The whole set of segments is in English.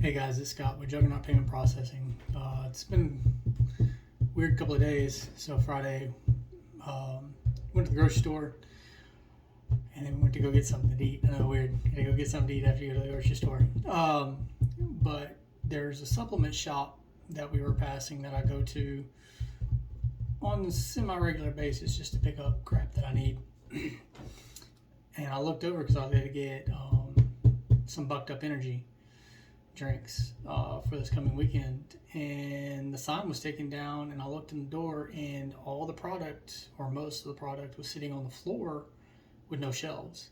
Hey guys, it's Scott with Juggernaut Payment Processing. It's been a weird couple of days. So Friday, went to the grocery store and then went to go get something to eat. I know, weird. Gotta go get something to eat after you go to the grocery store. But there's a supplement shop that we were passing that I go to on a semi-regular basis just to pick up crap that I need. And I looked over because I was going to get some bucked up energy drinks for this coming weekend, and the sign was taken down, and I looked in the door and all the product, or most of the product, was sitting on the floor with no shelves.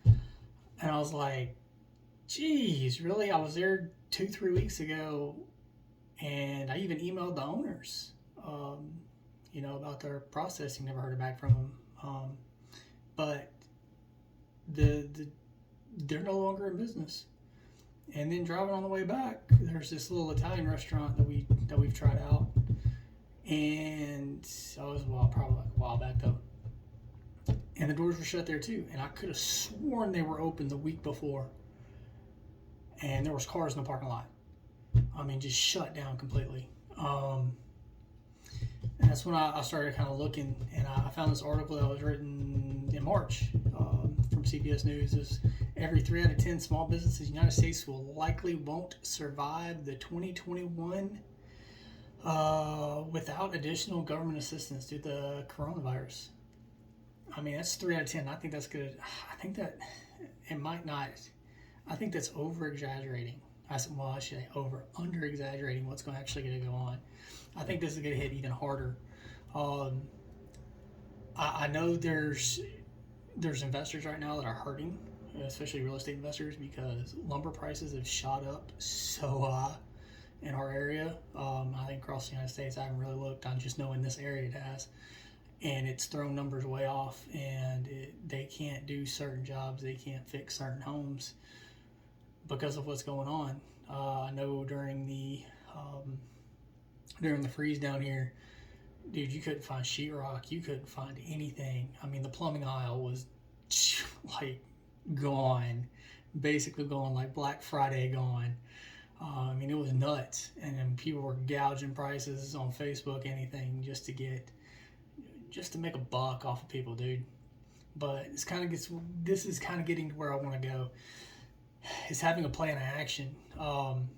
And I was like, geez, really? I was there 2-3 weeks ago, and I even emailed the owners about their processing. Never heard back from them. But they're no longer in business. And then driving on the way back, there's this little Italian restaurant that we've tried out, and probably like a while back though. And the doors were shut there too, and I could have sworn they were open the week before. And there was cars in the parking lot. I mean, just shut down completely. And that's when I started kind of looking, and I found this article that was written in March from CBS News. Is every 3 out of 10 small businesses in the United States will likely won't survive the 2021 without additional government assistance due to the coronavirus. I mean, that's 3 out of 10. I think that's good. I think that it might not. I think that's over exaggerating. I should say under exaggerating what's actually going to go on. I think this is going to hit even harder. I know there's investors right now that are hurting, especially real estate investors, because lumber prices have shot up so high in our area. I think across the United States, I haven't really looked. I just know in this area it has, and it's thrown numbers way off. And they can't do certain jobs, they can't fix certain homes because of what's going on. I know during the freeze down here, dude, you couldn't find sheetrock, you couldn't find anything. I mean, the plumbing aisle was like gone, basically gone, like Black Friday gone. I mean, it was nuts, and then people were gouging prices on Facebook, anything, just to make a buck off of people, dude. But this is kind of getting to where I want to go. Is having a plan of action. I'm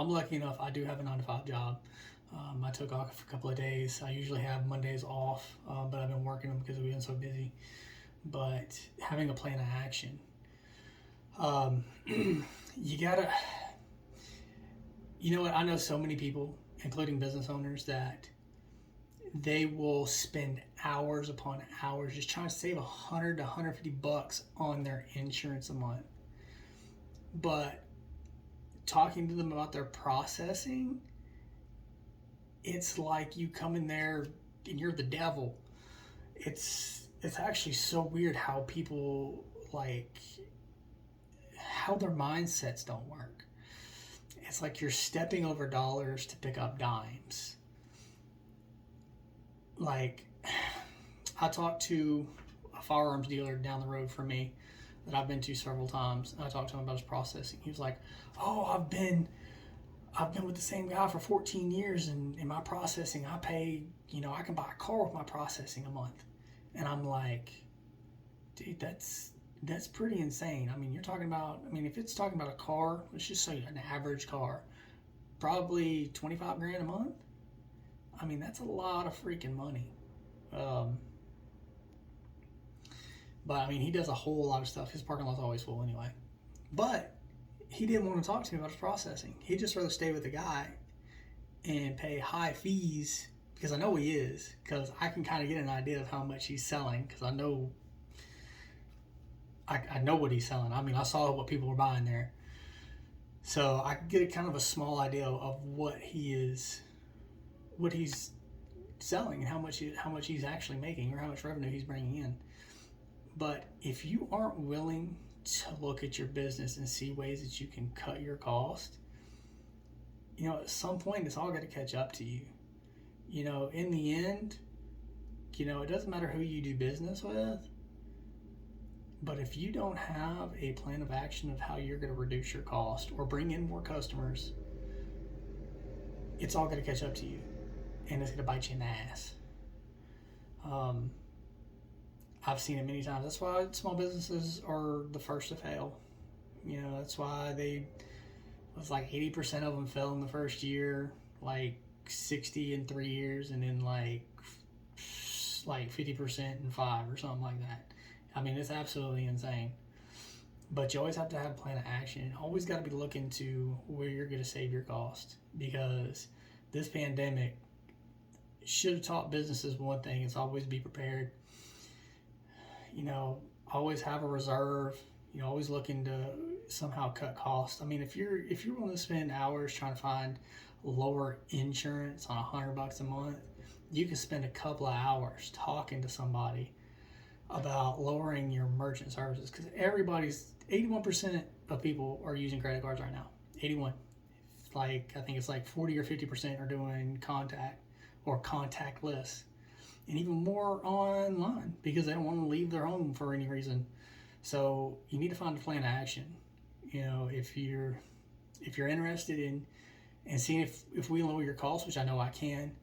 lucky enough, I do have a 9-to-5 job. I took off a couple of days. I usually have Mondays off, but I've been working them because we've been so busy. But having a plan of action, you gotta, I know so many people, including business owners, that they will spend hours upon hours just trying to save $100 to $150 on their insurance a month. But talking to them about their processing, it's like you come in there and you're the devil. It's actually so weird how people, how their mindsets don't work. It's like you're stepping over dollars to pick up dimes. Like, I talked to a firearms dealer down the road from me that I've been to several times, and I talked to him about his processing. He was like, "Oh, I've been with the same guy for 14 years, and in my processing, I pay, I can buy a car with my processing a month." And I'm like, dude, that's pretty insane. I mean, if it's talking about a car, let's just say an average car, probably $25,000 a month. I mean, that's a lot of freaking money. But I mean, he does a whole lot of stuff. His parking lot's always full anyway. But he didn't want to talk to me about his processing. He'd just rather stay with the guy and pay high fees, because I know he is, because I can kind of get an idea of how much he's selling, because I know what he's selling. I mean, I saw what people were buying there. So I could get kind of a small idea of what he's selling and how much he's actually making, or how much revenue he's bringing in. But if you aren't willing to look at your business and see ways that you can cut your cost, at some point it's all got to catch up to you. In the end, it doesn't matter who you do business with, But if you don't have a plan of action of how you're going to reduce your cost or bring in more customers, it's all going to catch up to you, and it's going to bite you in the ass. I've seen it many times. That's why small businesses are the first to fail. That's why it was like 80% of them fell in the first year, like 60 in 3 years, and then like 50% in 5 or something like that. I mean, it's absolutely insane. But you always have to have a plan of action. Always got to be looking to where you're going to save your cost, because this pandemic should have taught businesses one thing: it's always be prepared. Always have a reserve. Always looking to somehow cut costs. I mean, if you're willing to spend hours trying to find lower insurance on $100 a month, you can spend a couple of hours talking to somebody about lowering your merchant services, because 81% of people are using credit cards right now. 81. I think it's like 40 or 50% are doing contact or contactless, and even more online because they don't want to leave their home for any reason. So you need to find a plan of action. If you're interested in seeing if we lower your costs, which I know I can,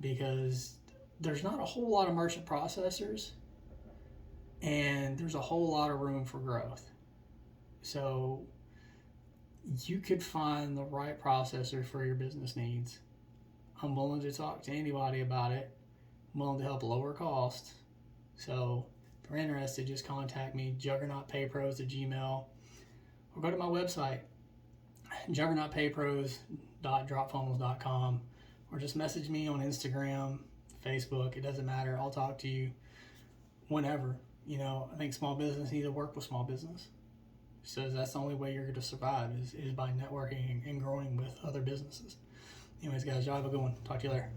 because there's not a whole lot of merchant processors, and there's a whole lot of room for growth. So you could find the right processor for your business needs. I'm willing to talk to anybody about it. I'm willing to help lower costs. So if you're interested, just contact me, juggernautpaypros@gmail.com, or go to my website, juggernautpaypros.dropfunnels.com, or just message me on Instagram, Facebook. It doesn't matter. I'll talk to you whenever. I think small business needs to work with small business. So that's the only way you're going to survive is by networking and growing with other businesses. Anyways, guys, y'all have a good one. Talk to you later.